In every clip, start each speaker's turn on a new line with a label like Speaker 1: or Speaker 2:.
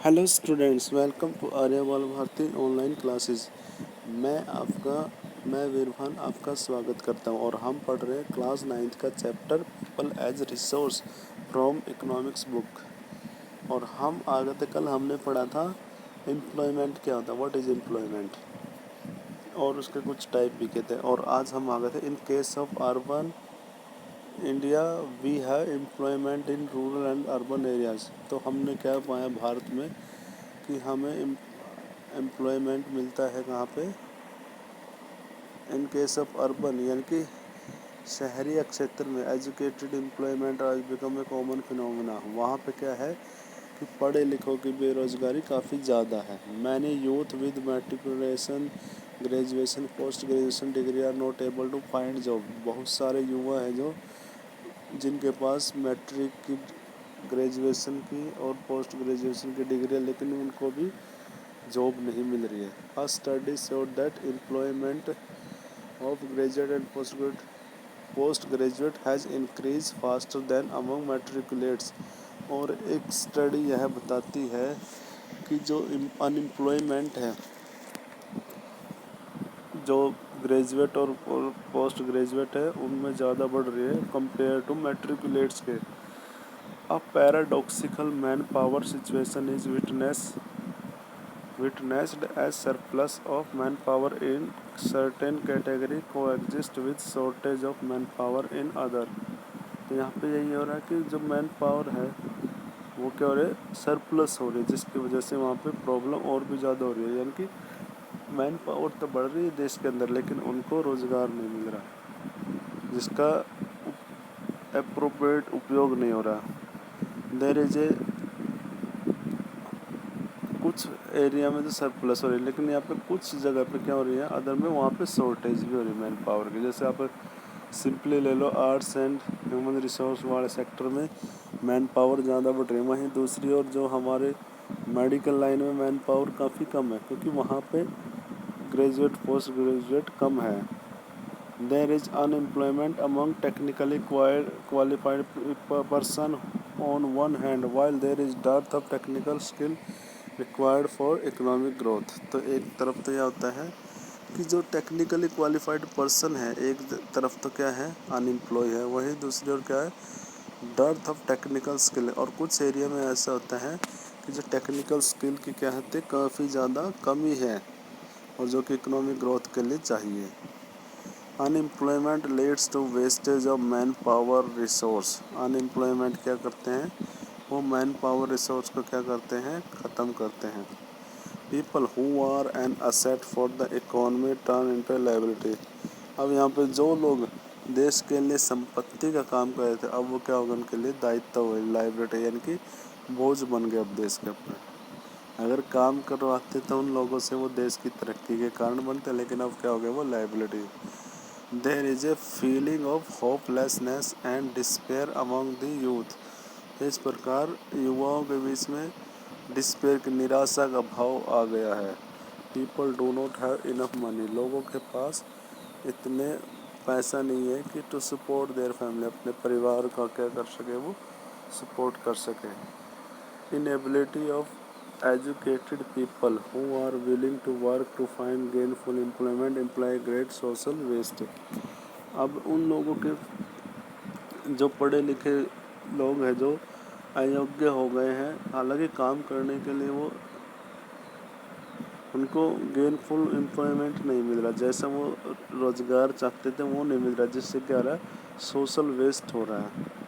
Speaker 1: Hello students, welcome to Aryabhatta Bharati online classes. मैं विरभान आपका स्वागत करता हूं और हम पढ़ रहे हैं क्लास 9th का chapter people as resource from economics book. और हम आगे थे, कल हमने पढ़ा था एम्प्लॉयमेंट क्या होता है, व्हाट इज़ एम्प्लॉयमेंट, और उसके कुछ टाइप भी कहते हैं। और आज हम आगे थे in case of urban India we have employment in rural and urban areas. तो हमने क्या पाया भारत में कि हमें एम्प्लॉयमेंट मिलता है कहाँ पे, इन केस ऑफ अर्बन यानी कि शहरी क्षेत्र में। एजुकेटेड एम्प्लॉयमेंट आज बिकम ए कॉमन फिनोमेना। वहाँ पे क्या है कि पढ़े लिखों की बेरोजगारी काफ़ी ज़्यादा है। Many youth with matriculation graduation post graduation degree are not able to find job. बहुत सारे युवा हैं जो जिनके पास मैट्रिक की, ग्रेजुएशन की और पोस्ट ग्रेजुएशन की डिग्री है, लेकिन उनको भी जॉब नहीं मिल रही है। A study showed that employment of graduate and post graduate has increase faster than among matriculates. और एक स्टडी यह बताती है कि जो अनएम्प्लॉयमेंट है, जो ग्रेजुएट और पोस्ट ग्रेजुएट है, उनमें ज़्यादा बढ़ रही है कंपेयर टू मैट्रिकुलेट्स के। A paradoxical manpower situation is witnessed as surplus of manpower in certain category coexist with shortage of manpower in other। तो यहाँ पे यही हो रहा है कि जो मैन पावर है वो क्या हो रहा है, सरप्लस हो रही है, जिसकी वजह से वहाँ पे प्रॉब्लम और भी ज़्यादा हो रही है। यानी कि मैन पावर तो बढ़ रही है देश के अंदर, लेकिन उनको रोज़गार नहीं मिल रहा, जिसका एप्रोप्रिएट उपयोग नहीं हो रहा। देयर इज ए कुछ एरिया में तो सरप्लस हो रही है, लेकिन यहाँ पे कुछ जगह पे क्या हो रही है, अदर में वहाँ पे शॉर्टेज भी हो रही है मैन पावर की। जैसे आप सिंपली ले लो, आर्ट्स एंड ह्यूमन रिसोर्स वाले सेक्टर में मैन पावर ज़्यादा बढ़ रही है। वहीं दूसरी ओर जो हमारे मेडिकल लाइन में मैन पावर काफ़ी कम है, क्योंकि वहाँ पे ग्रेजुएट पोस्ट ग्रेजुएट कम है। There is unemployment among technically qualified person on one hand, while there is depth of technical skill required for economic growth. तो एक तरफ तो यह होता है कि जो टेक्निकली क्वालिफाइड पर्सन है, एक तरफ तो क्या है, अनएम्प्लॉय है, वहीं दूसरी ओर क्या है, डेप्थ ऑफ टेक्निकल स्किल। और कुछ एरिया में ऐसा होता है कि जो टेक्निकल स्किल की क्या है, काफ़ी ज़्यादा कमी है, और जो कि इकोनॉमिक ग्रोथ के लिए चाहिए। Unemployment leads to wastage of man power resource. Unemployment क्या करते हैं, वो मैन पावर रिसोर्स को क्या करते हैं, ख़त्म करते हैं। People who are an asset for the economy turn into liability. अब यहाँ पे जो लोग देश के लिए संपत्ति का काम कर रहे थे, अब वो क्या होगा, उनके लिए दायित्व हो, लायबिलिटी, यानी कि बोझ बन गए अब देश के ऊपर। अगर काम करवाते तो उन लोगों से वो देश की तरक्की के कारण बनते, लेकिन अब क्या हो गया, वो liability. There is a feeling of hopelessness and despair among the youth. इस प्रकार युवाओं के बीच में डिस्पेयर की, निराशा का भाव आ गया है। People do not have enough money. लोगों के पास इतने पैसा नहीं है कि टू सपोर्ट देयर फैमिली, अपने परिवार का क्या कर सके, वो सपोर्ट कर सके। Inability of educated people who are willing to work to find gainful employment imply great social waste। अब उन लोगों के, जो पढ़े लिखे लोग हैं, जो अयोग्य हो गए हैं, हालांकि काम करने के लिए वो, उनको गेनफुल एम्प्लॉयमेंट नहीं मिल रहा, जैसा वो रोज़गार चाहते थे वो नहीं मिल रहा, जिससे क्या हो रहा है, सोशल वेस्ट हो रहा है।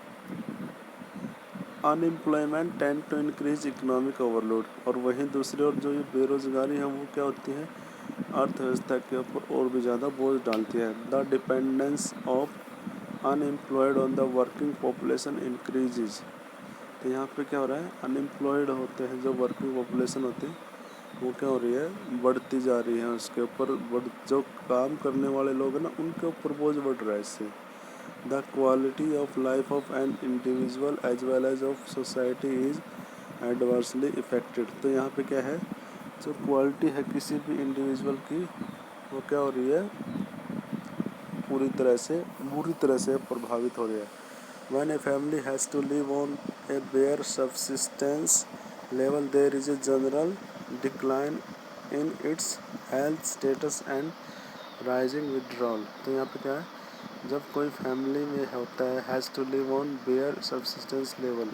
Speaker 1: Unemployment tend to increase economic overload. और वहीं दूसरी ओर जो ये बेरोज़गारी है, वो क्या होती है, अर्थव्यवस्था के ऊपर और भी ज़्यादा बोझ डालती है। The dependence of unemployed on the working population increases. तो यहाँ पे क्या हो रहा है, अनएम्प्लॉयड होते हैं, जो वर्किंग पॉपुलेशन होती है, वो क्या हो रही है, बढ़ती जा रही है। उसके ऊपर जो काम करने वाले लोग हैं ना, उनके ऊपर बोझ बढ़ रहा है इससे। The quality of life of an individual as well as of society is adversely affected। तो यहाँ पे क्या है, जो क्वालिटी है किसी भी इंडिविजुअल की, वो क्या हो रही है, बुरी तरह से प्रभावित हो रही है। When a family has to live on a bare subsistence level there is a general decline in its health status and rising withdrawal. तो यहाँ पे क्या है, जब कोई फैमिली में होता है has to live on bare subsistence level,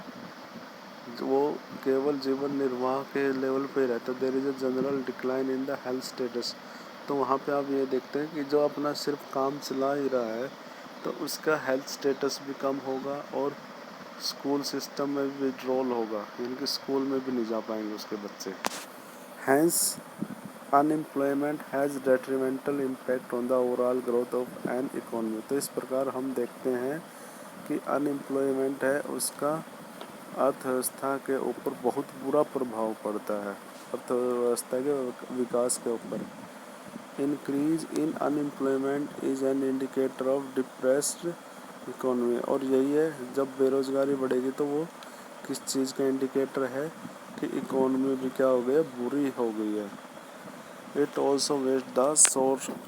Speaker 1: वो केवल जीवन निर्वाह के लेवल पे रहता है, there is a general decline in the health status. तो वहाँ पे आप ये देखते हैं कि जो अपना सिर्फ काम चला ही रहा है तो उसका हेल्थ स्टेटस भी कम होगा और स्कूल सिस्टम में भी विड्रॉल होगा, यानी कि स्कूल में भी नहीं जा पाएंगे उसके बच्चे। Hence unemployment has detrimental impact on the overall growth of an economy. तो इस प्रकार हम देखते हैं कि अनएम्प्लॉयमेंट है उसका अर्थव्यवस्था के ऊपर बहुत बुरा प्रभाव पड़ता है, अर्थव्यवस्था के विकास के ऊपर। Increase in unemployment is an indicator of depressed economy. और यही है, जब बेरोजगारी बढ़ेगी तो वो किस चीज़ का इंडिकेटर है कि इकोनॉमी भी क्या हो गई है, बुरी हो गई है। It also waste the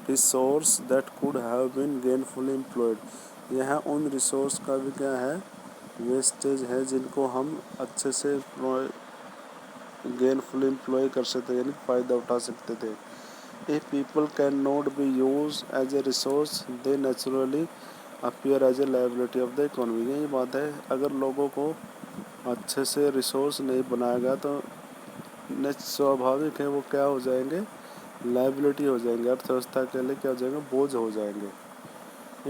Speaker 1: resource that could have been gainfully employed. यह उन रिसोर्स का भी क्या है, वेस्टेज है, जिनको हम अच्छे से गेनफुल एम्प्लॉय कर सकते, यानी फ़ायदा उठा सकते थे। If people can not be use as a resource they naturally appear as a liability of the economy. यही बात है, अगर लोगों को अच्छे से रिसोर्स नहीं बनाया गया तो स्वाभाविक है वो क्या हो जाएंगे, लायबिलिटी हो जाएंगे, अर्थव्यवस्था के लिए क्या हो जाएंगे, बोझ हो जाएंगे।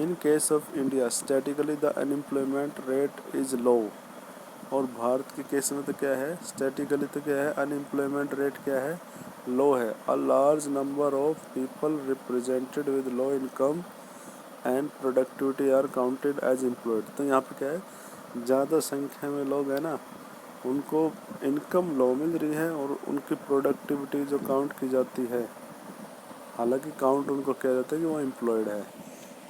Speaker 1: इन case of India statically the unemployment rate is low. और भारत के केस में तो क्या है, स्टैटिकली तो क्या है, अनएम्प्लॉयमेंट रेट क्या है, लो है। A large number of people represented with low income and productivity are counted as employed. तो यहाँ पे क्या है, ज़्यादा संख्या में लोग हैं ना, उनको इनकम लो मिल रही है और उनकी प्रोडक्टिविटी जो काउंट की जाती है, हालांकि काउंट उनको किया जाता है कि वो एम्प्लॉयड है।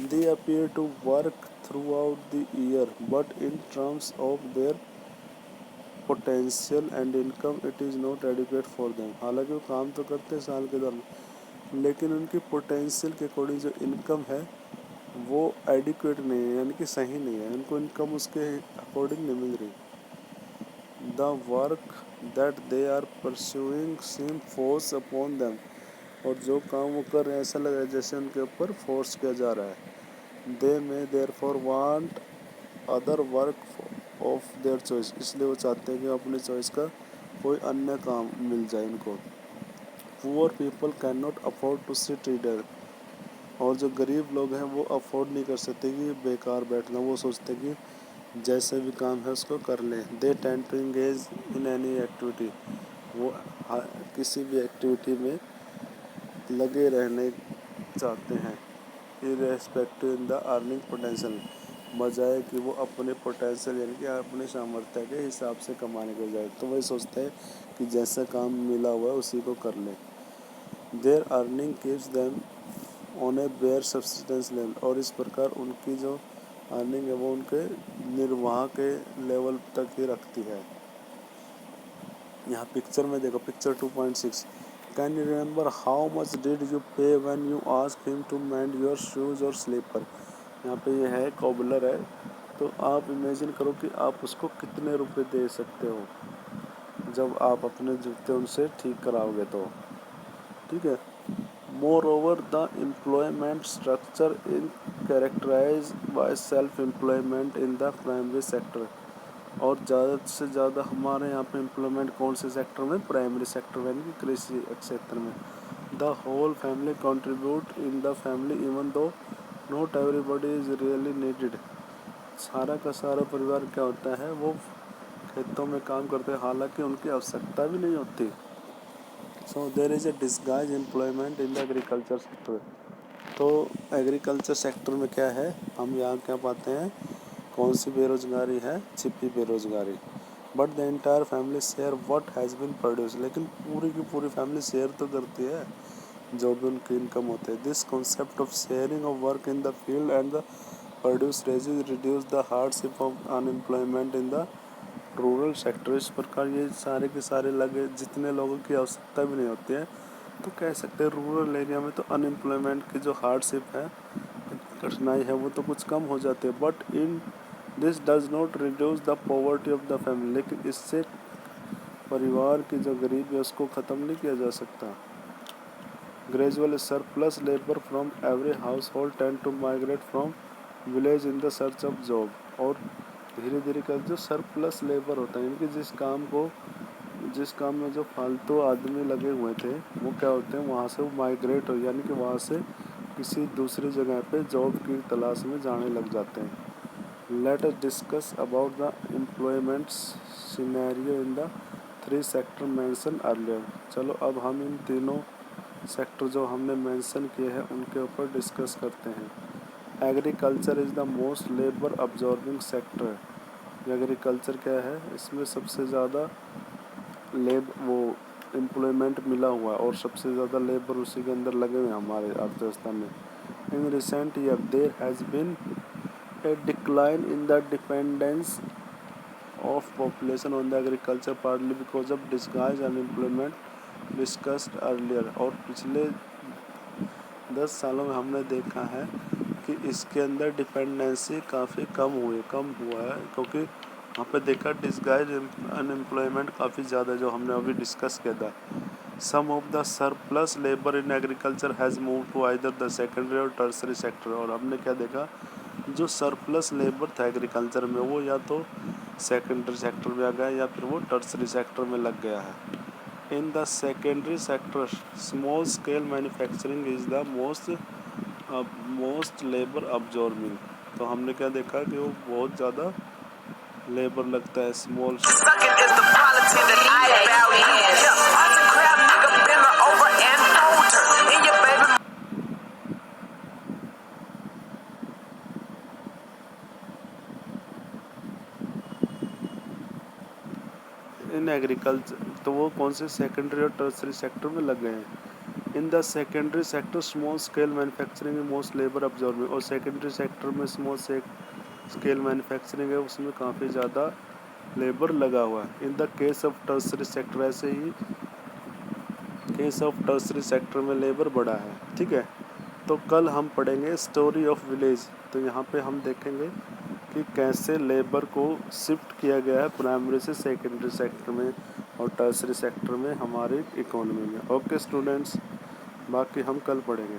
Speaker 1: They appear to work throughout the year but in terms of their potential and income it is not adequate for them. हालांकि वो काम तो करते हैं साल के दौरान, लेकिन उनकी पोटेंशियल के अकॉर्डिंग जो इनकम है वो एडिक्वेट नहीं है, यानी कि सही नहीं है, उनको इनकम उसके अकॉर्डिंग नहीं मिल रही। The work that they are pursuing seem force upon them. और जो काम वो कर रहे हैं ऐसा लग रहा है जैसे उनके ऊपर फोर्स किया जा रहा है। They may therefore want other work of their choice. इसलिए वो चाहते हैं कि अपनी चॉइस का कोई अन्य काम मिल जाए इनको। Poor people can not afford to sit reader. और जो गरीब लोग हैं वो अफोर्ड नहीं कर सकते कि बेकार बैठना, वो सोचते कि जैसे भी काम है उसको कर लें। They tend to engage in any activity. वो किसी भी एक्टिविटी में लगे रहने चाहते हैं, irrespective in the earning potential, बजाय कि वो अपने पोटेंशियल यानी कि अपने सामर्थ्य के हिसाब से कमाने को जाए। तो वही सोचते हैं कि जैसा काम मिला हुआ है उसी को कर लें। Their earning keeps them on a bare subsistence level. और इस प्रकार उनकी जो अर्निंग है वो उनके निर्वाह के लेवल तक ही रखती है। यहाँ पिक्चर में देखो, picture 2.6। Can you remember how much did you pay when you asked him to mend your shoes और स्लीपर। यहाँ पे ये है कॉबलर है, तो आप इमेजिन करो कि आप उसको कितने रुपए दे सकते हो जब आप अपने जूते उनसे ठीक कराओगे तो, ठीक है। Moreover the employment structure in characterise by self employment in the primary sector. और ज़्यादा से ज़्यादा हमारे यहाँ पे एम्प्लॉयमेंट कौन से सेक्टर में, प्राइमरी सेक्टर में, यानी कि कृषि क्षेत्र में। The whole family contribute in the family even though not everybody is really needed. सारा का सारा परिवार क्या होता है, वो खेतों में काम करते हैं, हालांकि उनकी आवश्यकता भी नहीं होती। So there is a disguise employment in the agriculture sector. तो एग्रीकल्चर सेक्टर में क्या है, हम यहाँ क्या पाते हैं, कौन सी बेरोजगारी है, छिपी बेरोजगारी। But the entire family share what has been produce. लेकिन पूरी की पूरी फैमिली शेयर तो करती है जो भी उनकी इनकम होती है। This concept of sharing of work in the field and the produce raises reduce the hardship of unemployment in the rural sector. इस प्रकार ये सारे के सारे लगे जितने लोगों की आवश्यकता भी नहीं होती है, तो कह सकते हैं रूरल एरिया में तो अनएम्प्लॉयमेंट की जो हार्डशिप है, कठिनाई है, वो तो कुछ कम हो जाती है। But in this does not reduce the poverty of the family. लेकिन इससे परिवार की जो गरीबी है उसको ख़त्म नहीं किया जा सकता। Gradual surplus labour from every household tend to migrate from village in the search of job. और धीरे धीरे कर जो सरप्लस लेबर होता है, इनके जिस काम में जो फालतू आदमी लगे हुए थे वो क्या होते हैं, वहाँ से वो माइग्रेट हो, यानी कि वहाँ से किसी दूसरी जगह पे जॉब की तलाश में जाने लग जाते हैं। Let us discuss about the employment scenario in the 3 sector mention earlier. चलो अब हम इन तीनों सेक्टर जो हमने मेंशन किए हैं उनके ऊपर डिस्कस करते हैं। Agriculture is the most labour absorbing sector. Agriculture क्या है, इसमें सबसे ज़्यादा वो एम्प्लॉयमेंट मिला हुआ है और सबसे ज़्यादा लेबर उसी के अंदर लगे हुए हैं हमारे अर्थव्यवस्था में। In recent year there has been a decline in the dependence of population on the agriculture partly because of disguise unemployment discussed earlier. और पिछले 10 सालों में हमने देखा है कि इसके अंदर डिपेंडेंसी काफ़ी कम हुआ है, क्योंकि वहाँ पे देखा डिस्गाइज अनएम्प्लॉयमेंट काफ़ी ज़्यादा, जो हमने अभी डिस्कस किया था। Some of the surplus labour in agriculture has move to either the secondary or tertiary sector. और हमने क्या देखा, जो सरप्लस लेबर था एग्रीकल्चर में वो या तो सेकेंडरी सेक्टर में आ गया या फिर वो टर्सरी सेक्टर में लग गया है। In the secondary sector small scale manufacturing is the most labour absorbing. तो हमने क्या देखा कि वो बहुत ज़्यादा लेबर लगता है स्मॉल। इन एग्रीकल्चर तो वो कौन से सेकेंडरी और टर्सरी सेक्टर में लग गए हैं। In the secondary sector small scale manufacturing में मोस्ट लेबर अब्जॉर्बिंग। और सेकेंडरी सेक्टर में स्मॉल स्केल मैन्युफैक्चरिंग है, उसमें काफ़ी ज़्यादा लेबर लगा हुआ है। In the case of tertiary sector, ऐसे ही केस ऑफ टर्सरी सेक्टर में लेबर बढ़ा है। ठीक है, तो कल हम पढ़ेंगे स्टोरी ऑफ विलेज। तो यहाँ पे हम देखेंगे कि कैसे लेबर को शिफ्ट किया गया है प्राइमरी से सेकेंडरी सेक्टर में और टर्सरी सेक्टर में हमारी इकोनॉमी में। ओके स्टूडेंट्स, बाकी हम कल पढ़ेंगे।